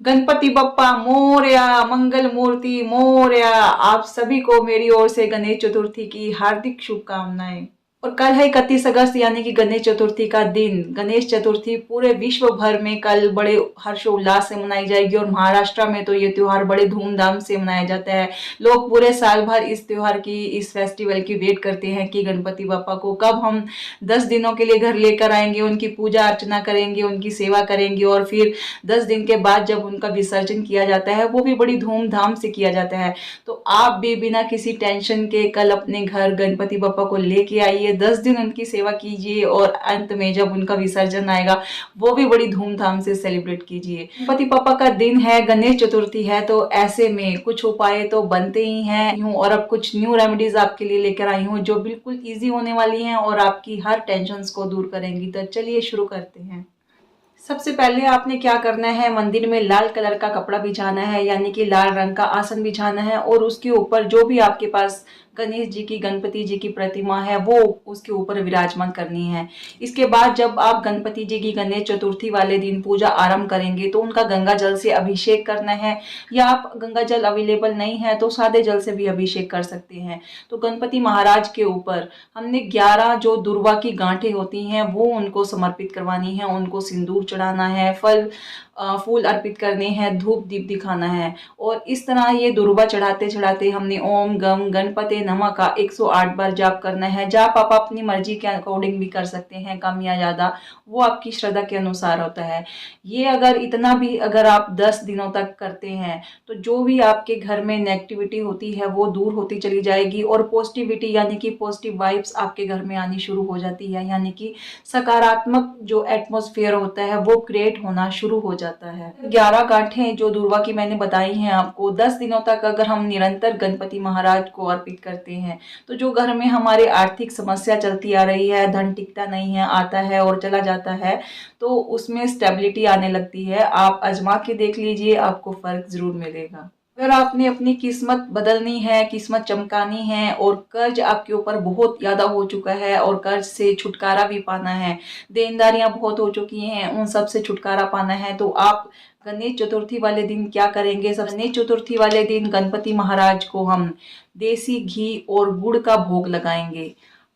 गणपति बप्पा मोरया, मंगल मूर्ति मोरया। आप सभी को मेरी ओर से गणेश चतुर्थी की हार्दिक शुभकामनाएं। और कल है 31 अगस्त यानी कि गणेश चतुर्थी का दिन। गणेश चतुर्थी पूरे विश्व भर में कल बड़े हर्षोल्लास से मनाई जाएगी और महाराष्ट्र में तो ये त्योहार बड़े धूमधाम से मनाया जाता है। लोग पूरे साल भर इस त्योहार की, इस फेस्टिवल की वेट करते हैं कि गणपति बप्पा को कब हम 10 दिनों के लिए घर लेकर आएंगे, उनकी पूजा अर्चना करेंगे, उनकी सेवा करेंगे और फिर 10 दिन के बाद जब उनका विसर्जन किया जाता है वो भी बड़ी धूमधाम से किया जाता है। तो आप भी बिना किसी टेंशन के कल अपने घर गणपति बप्पा को लेके आइए, 10 दिन उनकी सेवा कीजिए और अंत में जब उनका विसर्जन आएगा वो भी बड़ी धूमधाम से सेलिब्रेट कीजिए। गणपति बप्पा का दिन है, गणेश चतुर्थी है, तो ऐसे में कुछ उपाय तो बनते ही हैं। और अब कुछ न्यू रेमेडीज आपके लिए लेकर आई हूँ जो बिल्कुल ईजी होने वाली हैं और आपकी हर टेंशन को दूर करेंगी। तो चलिए शुरू करते हैं। सबसे पहले आपने क्या करना है, मंदिर में लाल कलर का कपड़ा बिछाना है यानी कि लाल रंग का आसन बिछाना है और उसके ऊपर जो भी आपके पास गणेश जी की, गणपति जी की प्रतिमा है वो उसके ऊपर विराजमान करनी है। इसके बाद जब आप गणपति जी की गणेश चतुर्थी वाले दिन पूजा आरंभ करेंगे तो उनका गंगा जल से अभिषेक करना है, या आप गंगा जल अवेलेबल नहीं है तो सादे जल से भी अभिषेक कर सकते हैं। तो गणपति महाराज के ऊपर हमने 11 जो दुर्वा की गांठें होती हैं वो उनको समर्पित करवानी है, उनको सिंदूर चढ़ाना है, फल फूल अर्पित करने हैं, धूप दीप दिखाना है। और इस तरह ये दुर्वा चढ़ाते चढ़ाते हमने ओम गम गणपते नमः का 108 बार जाप करना है। जाप आप अपनी मर्जी के अकॉर्डिंग भी कर सकते हैं, कम या ज्यादा, वो आपकी श्रद्धा के अनुसार होता है। ये अगर इतना भी अगर आप 10 दिनों तक करते हैं तो जो भी आपके घर में नेगेटिविटी होती है वो दूर होती चली जाएगी और पॉजिटिविटी यानी कि पॉजिटिव वाइब्स आपके घर में आनी शुरू हो जाती है, यानी कि सकारात्मक जो एटमॉस्फेयर होता है वो क्रिएट होना शुरू हो जाता है। 11 गांठें जो दुर्वा की मैंने बताई हैं आपको, 10 दिनों तक अगर हम निरंतर गणपति महाराज को अर्पित करते हैं तो जो घर में हमारे आर्थिक समस्या चलती आ रही है, धन टिकता नहीं है, आता है और चला जाता है, तो उसमें स्टेबिलिटी आने लगती है। आप आजमा के देख लीजिए, आपको फर्क जरूर मिलेगा। अगर आपने अपनी किस्मत बदलनी है, किस्मत चमकानी है और कर्ज आपके ऊपर बहुत ज्यादा हो चुका है और कर्ज से छुटकारा भी पाना है, देनदारियां बहुत हो चुकी हैं, उन सब से छुटकारा पाना है, तो आप गणेश चतुर्थी वाले दिन क्या करेंगे। गणेश चतुर्थी वाले दिन गणपति महाराज को हम देसी घी और गुड़ का भोग लगाएंगे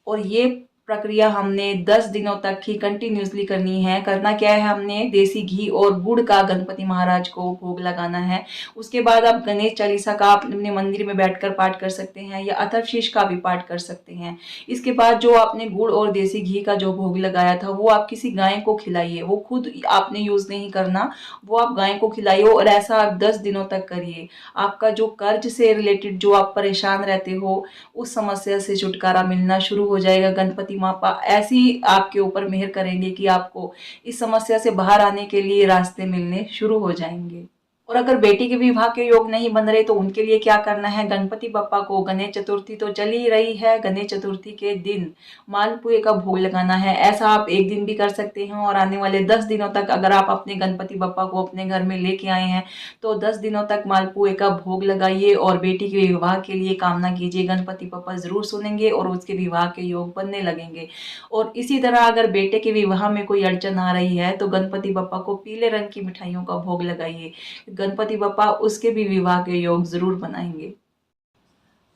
और ये प्रक्रिया हमने 10 दिनों तक ही कंटिन्यूसली करनी है। करना क्या है, हमने देसी घी और गुड़ का गणपति महाराज को भोग लगाना है। उसके बाद आप गणेश चालीसा का आप अपने मंदिर में बैठकर पाठ कर सकते हैं या अथर्वशीष का भी पाठ कर सकते हैं। इसके बाद जो आपने गुड़ और देसी घी का जो भोग लगाया था वो आप किसी गाय को खिलाइए, वो खुद आपने यूज नहीं करना, वो आप गाय को खिलाइए और ऐसा आप 10 दिनों तक करिए। आपका जो कर्ज से रिलेटेड जो आप परेशान रहते हो उस समस्या से छुटकारा मिलना शुरू हो जाएगा। गणपति मापा ऐसी आपके ऊपर मेहर करेंगे कि आपको इस समस्या से बाहर आने के लिए रास्ते मिलने शुरू हो जाएंगे। और अगर बेटी के विवाह के योग नहीं बन रहे तो उनके लिए क्या करना है, गणपति बप्पा को गणेश चतुर्थी तो चली ही रही है, गणेश चतुर्थी के दिन मालपुए का भोग लगाना है। ऐसा आप एक दिन भी कर सकते हैं और आने वाले 10 दिनों तक अगर आप अपने गणपति बप्पा को अपने घर में लेके आए हैं तो 10 दिनों तक मालपुए का भोग लगाइए और बेटी के विवाह के लिए कामना कीजिए। गणपति बप्पा जरूर सुनेंगे और उसके विवाह के योग बनने लगेंगे। और इसी तरह अगर बेटे के विवाह में कोई अड़चन आ रही है तो गणपति बप्पा को पीले रंग की मिठाइयों का भोग लगाइए, गणपति बप्पा उसके भी विवाह के योग जरूर बनाएंगे।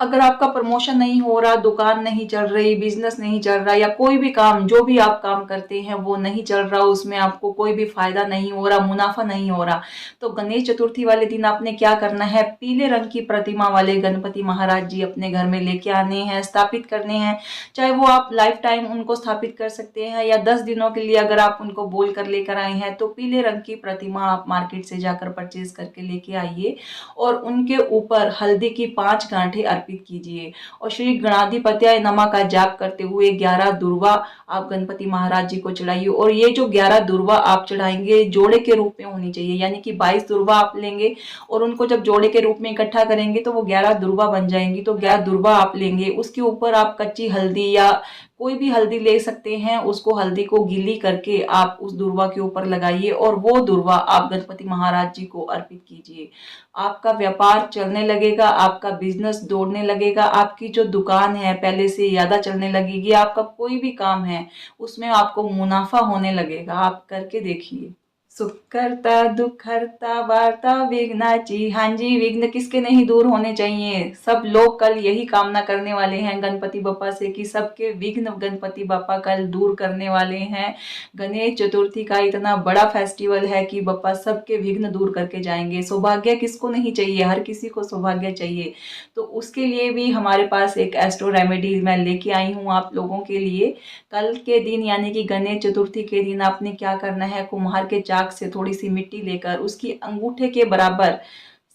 अगर आपका प्रमोशन नहीं हो रहा, दुकान नहीं चल रही, बिजनेस नहीं चल रहा या कोई भी काम, जो भी आप काम करते हैं वो नहीं चल रहा, उसमें आपको कोई भी फायदा नहीं हो रहा, मुनाफा नहीं हो रहा, तो गणेश चतुर्थी वाले दिन आपने क्या करना है, पीले रंग की प्रतिमा वाले गणपति महाराज जी अपने घर में लेके आने हैं, स्थापित करने हैं। चाहे वो आप लाइफ टाइम उनको स्थापित कर सकते हैं या 10 दिनों के लिए अगर आप उनको बोल कर लेकर आए हैं तो पीले रंग की प्रतिमा आप मार्केट से जाकर परचेज करके लेके आइए और उनके ऊपर हल्दी की 5 गांठें अर्पित कीजिए और श्री गणाधिपत्याय नमः का जाप करते हुए 11 दुर्वा आप गणपति महाराज जी को चढ़ाइए। और ये जो 11 दुर्वा आप चढ़ाएंगे जोड़े के रूप में होनी चाहिए, यानी कि 22 दुर्वा आप लेंगे और उनको जब जोड़े के रूप में इकट्ठा करेंगे तो वो 11 दुर्वा बन जाएंगी। तो 11 दुर्वा आप लेंगे, उसके ऊपर आप कच्ची हल्दी या कोई भी हल्दी ले सकते हैं, उसको हल्दी को गीली करके आप उस दुर्वा के ऊपर लगाइए और वो दुर्वा आप गणपति महाराज जी को अर्पित कीजिए। आपका व्यापार चलने लगेगा, आपका बिजनेस दौड़ने लगेगा, आपकी जो दुकान है पहले से ज्यादा चलने लगेगी, आपका कोई भी काम है उसमें आपको मुनाफा होने लगेगा। आप करके देखिए। सुख करता दुख हरता वार्ता विघ्नाची। हाँ जी, विघ्न किसके नहीं दूर होने चाहिए। सब लोग कल यही कामना करने वाले हैं गणपति बप्पा से कि सबके विघ्न गणपति बप्पा कल दूर करने वाले हैं। गणेश चतुर्थी का इतना बड़ा फेस्टिवल है कि बप्पा सबके विघ्न दूर करके जाएंगे। सौभाग्य किसको नहीं चाहिए, हर किसी को सौभाग्य चाहिए। तो उसके लिए भी हमारे पास एक एस्ट्रो रेमेडी मैं लेके आई हूँ आप लोगों के लिए। कल के दिन यानी कि गणेश चतुर्थी के दिन आपने क्या करना है, कुम्हार के चाक से थोड़ी सी मिट्टी लेकर उसकी अंगूठे के बराबर,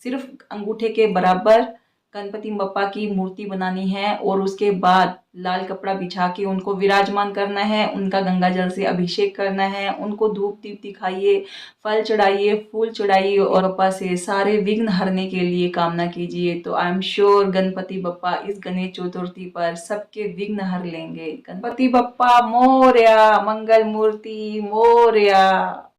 सिर्फ अंगूठे के बराबर गणपति बप्पा की मूर्ति बनानी है और उसके बाद लाल कपड़ा बिछा के उनको विराजमान करना है, उनका गंगा जल से अभिषेक करना है, उनको धूप दीप दिखाइए, फल चढ़ाइए, फूल चढ़ाइए और बप्पा से सारे विघ्न हरने के लिए कामना कीजिए। तो I am sure Ganpati Bappa इस गणेश चतुर्थी पर सबके विघ्न हर लेंगे। गणपति बप्पा मोरया, मंगल मूर्ति मोरया।